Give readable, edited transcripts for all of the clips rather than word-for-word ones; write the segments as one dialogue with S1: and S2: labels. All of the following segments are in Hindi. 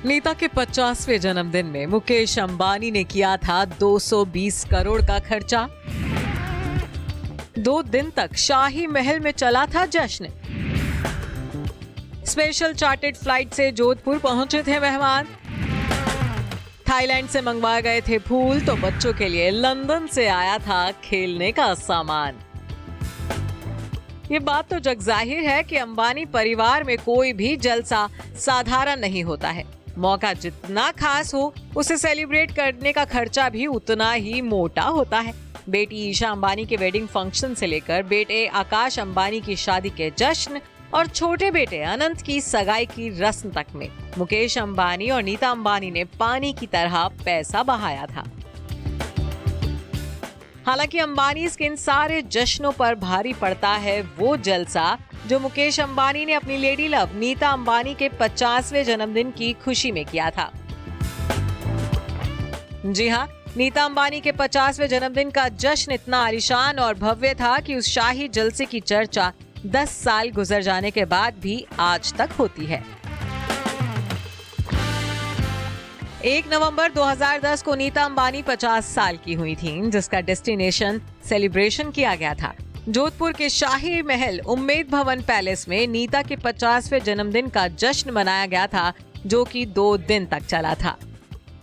S1: नीता के 50वें जन्मदिन में मुकेश अंबानी ने किया था 220 करोड़ का खर्चा। 2 दिन तक शाही महल में चला था जश्न। स्पेशल चार्टर्ड फ्लाइट से जोधपुर पहुंचे थे मेहमान। थाईलैंड से मंगवाए गए थे फूल, तो बच्चों के लिए लंदन से आया था खेलने का सामान। ये बात तो जग जाहिर है कि अंबानी परिवार में कोई भी जलसा साधारण नहीं होता है। मौका जितना खास हो, उसे सेलिब्रेट करने का खर्चा भी उतना ही मोटा होता है। बेटी ईशा अंबानी के वेडिंग फंक्शन से लेकर बेटे आकाश अंबानी की शादी के जश्न और छोटे बेटे अनंत की सगाई की रस्म तक में मुकेश अंबानी और नीता अंबानी ने पानी की तरह पैसा बहाया था। हालांकि अंबानी के इन सारे जश्नों पर भारी पड़ता है वो जलसा जो मुकेश अंबानी ने अपनी लेडी लव नीता अंबानी के 50वें जन्मदिन की खुशी में किया था। जी हाँ, नीता अंबानी के 50वें जन्मदिन का जश्न इतना आलीशान और भव्य था कि उस शाही जलसे की चर्चा 10 साल गुजर जाने के बाद भी आज तक होती है। 1 नवंबर 2010 को नीता अंबानी 50 साल की हुई थी, जिसका डेस्टिनेशन सेलिब्रेशन किया गया था। जोधपुर के शाही महल उम्मेद भवन पैलेस में नीता के 50वें जन्मदिन का जश्न मनाया गया था, जो कि 2 दिन तक चला था।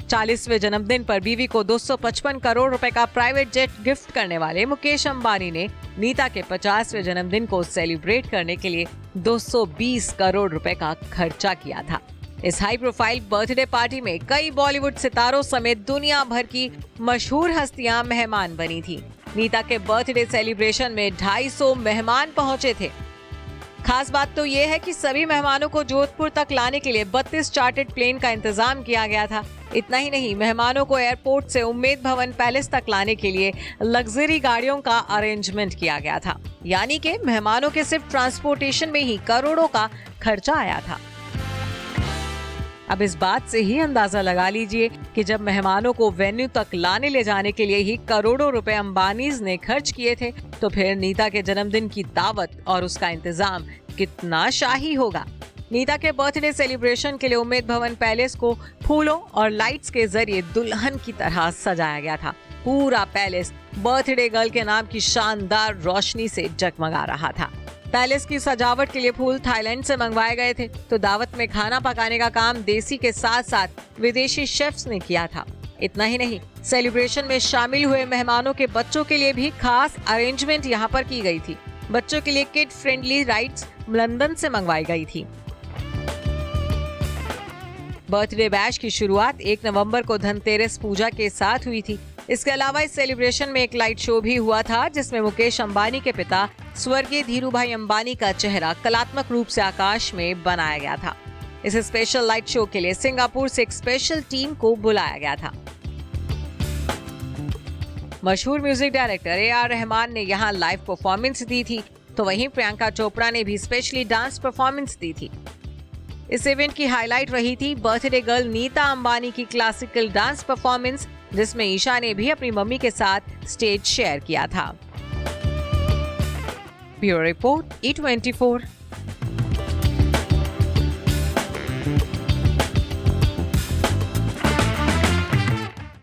S1: 40वें जन्मदिन पर बीवी को 255 करोड़ रुपए का प्राइवेट जेट गिफ्ट करने वाले मुकेश अंबानी ने नीता के 50वें जन्मदिन को सेलिब्रेट करने के लिए 220 करोड़ रुपए का खर्चा किया था। इस हाई प्रोफाइल बर्थडे पार्टी में कई बॉलीवुड सितारों समेत दुनिया भर की मशहूर हस्तियां मेहमान बनी थी। नीता के बर्थडे सेलिब्रेशन में 250 मेहमान पहुंचे थे। खास बात तो ये है कि सभी मेहमानों को जोधपुर तक लाने के लिए 32 चार्टर्ड प्लेन का इंतजाम किया गया था। इतना ही नहीं, मेहमानों को एयरपोर्ट से उम्मेद भवन पैलेस तक लाने के लिए लग्जरी गाड़ियों का अरेंजमेंट किया गया था। यानी कि मेहमानों के सिर्फ ट्रांसपोर्टेशन में ही करोड़ों का खर्चा आया था। अब इस बात से ही अंदाजा लगा लीजिए कि जब मेहमानों को वेन्यू तक लाने ले जाने के लिए ही करोड़ों रुपए अंबानीज ने खर्च किए थे, तो फिर नीता के जन्मदिन की दावत और उसका इंतजाम कितना शाही होगा। नीता के बर्थडे सेलिब्रेशन के लिए उम्मेद भवन पैलेस को फूलों और लाइट्स के जरिए दुल्हन की तरह सजाया गया था। पूरा पैलेस बर्थडे गर्ल के नाम की शानदार रोशनी से जगमगा रहा था। पैलेस की सजावट के लिए फूल थाईलैंड से मंगवाए गए थे, तो दावत में खाना पकाने का काम देसी के साथ साथ विदेशी शेफ्स ने किया था। इतना ही नहीं, सेलिब्रेशन में शामिल हुए मेहमानों के बच्चों के लिए भी खास अरेंजमेंट यहाँ पर की गई थी। बच्चों के लिए किड फ्रेंडली राइड्स लंदन से मंगवाई गई थी। बर्थडे बैश की शुरुआत 1 नवंबर को धनतेरस पूजा के साथ हुई थी। इसके अलावा इस सेलिब्रेशन में एक लाइट शो भी हुआ था, जिसमें मुकेश अंबानी के पिता स्वर्गीय धीरूभाई अंबानी का चेहरा कलात्मक रूप से आकाश में बनाया गया था। इस स्पेशल लाइट शो के लिए सिंगापुर से एक स्पेशल टीम को बुलाया गया था। मशहूर म्यूजिक डायरेक्टर AR रहमान ने यहाँ लाइव परफॉर्मेंस दी थी, तो वहीं प्रियंका चोपड़ा ने भी स्पेशली डांस परफॉर्मेंस दी थी। इस इवेंट की हाईलाइट रही थी बर्थडे गर्ल नीता अंबानी की क्लासिकल डांस परफॉर्मेंस, जिसमें ईशा ने भी अपनी मम्मी के साथ स्टेज शेयर किया था। Bureau report E24।